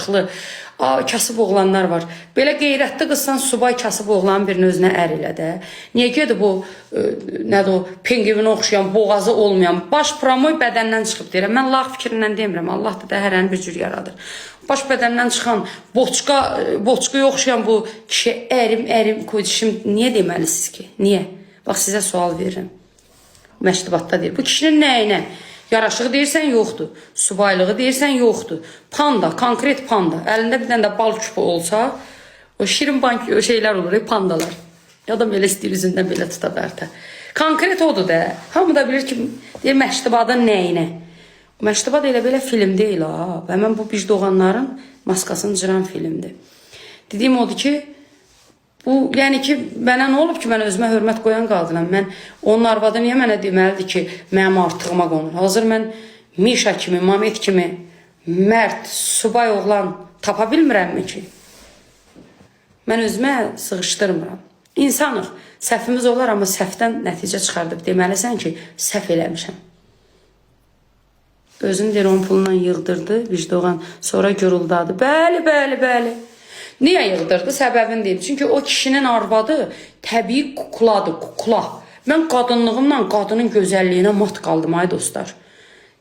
yaraşıqlı, kasıb oğlanlar var. Belə qeyrətli qızsan, subay kasıb oğlanın birini özünə ər elə də. Niyə gedir bu, nədir o, pengivinə oxşayan, boğazı olmayan, baş promoy bədəndən çıxıb deyirəm. Mən lağ fikrindən demirəm, Allah da hərəni bir cür yaradır. Baş bədəndən çıxan, boçqaya oxşayan bu kişi ərim koyduşum, niyə deməlisiniz ki? Niyə? Bax, sizə sual verirəm. Məştubatda deyir. Bu kişinin nəyinə? Yaraşığı deyirsən, yoxdur. Subaylığı deyirsən, yoxdur. Panda, konkret panda. Əlində bir dənə də bal küpü olsa, o şirin bank şeylər olur, pandalar. Adam elə istəyir üzündən belə tuta bərtə. Konkret odur da. Hamı da bilir ki, deyir, məştubadın nəyinə? Məştubad elə belə film deyil ha. Və mən bu bicdoğanların maskasını cıran filmdir. Dediyim odur ki, bu, yəni ki, mənə nə olub ki, mən özümə hörmət qoyan qaldıram. Mən, onun arvadı niyə mənə deməlidir ki, mənim artığıma qonur? Hazır mən Mişa kimi, Mamet kimi mərd, subay oğlan tapa bilmirəmmi ki? Mən özümə sığışdırmıram. İnsanıq, səhvimiz olar, amma səhvdən nəticə çıxardıb deməlisən ki, səhv eləmişəm. Özünü deyir, 10 pulla yığdırdı, vicdoğan, sonra gürüldadı. Bəli. Niyə yığdırdı? Səbəbini deyim. Çünki o kişinin arvadı təbii kukladır, kukla. Mən qadınlığımla qadının gözəlliyinə mat qaldım, ay dostlar.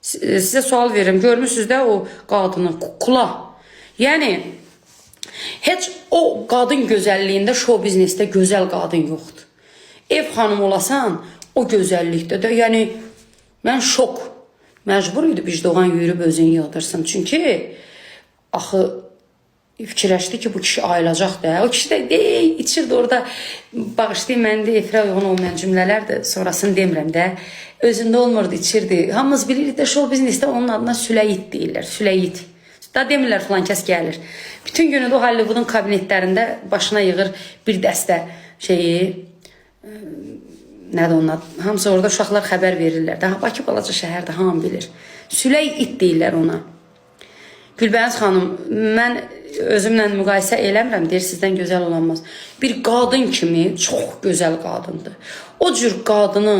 Sizə sual verirəm. Görmüsünüz də o qadını, kukla. Yəni, heç o qadın gözəlliyində, show biznesdə gözəl qadın yoxdur. Ev xanım olasan, o gözəllikdə də, yəni, mən şok. Məcbur idi vicdoğan yürüb özünü yığdırsın. Çünki, axı, fikirləşdi ki, bu kişi ayılacaq da. O kişi də içirdi orada, bağışlayın, məndə efirə uyğun olmayan cümlələr də, sonrasını demirəm də. Özündə olmurdu, içirdi. Hamımız bilirik də, show biznesdə onun adına Süləyid deyirlər, Süləyid. Da demirlər, filan kəs gəlir. Bütün günü də o Hollywoodun kabinetlərində başına yığır bir dəstə şeyi, nədir onun adı? Hamısı orada uşaqlar xəbər verirlər. Daha Bakı balaca şəhərdə hamı bilir. Süləyid deyirlər ona. Gülbəniz xanım, mən özümlə müqayisə eləmirəm, deyir, sizdən gözəl olanmaz. Bir qadın kimi çox gözəl qadındır. O cür qadını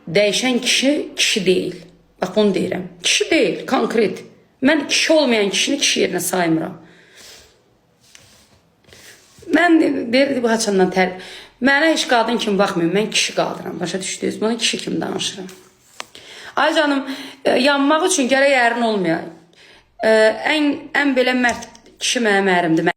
dəyişən kişi deyil. Bax, bunu deyirəm. Kişi deyil, konkret. Mən kişi olmayan kişini kişi yerinə saymıram. Mən deyirdi bu haçandan mənə heç qadın kimi baxmıyorum, mən kişi qadınam. Başa düşdünüz, bunu kişi kimi danışıram. Ay canım, yanmaq üçün gərək ərin olmayaq. Ən belə mərd kişi mənim ərimdir.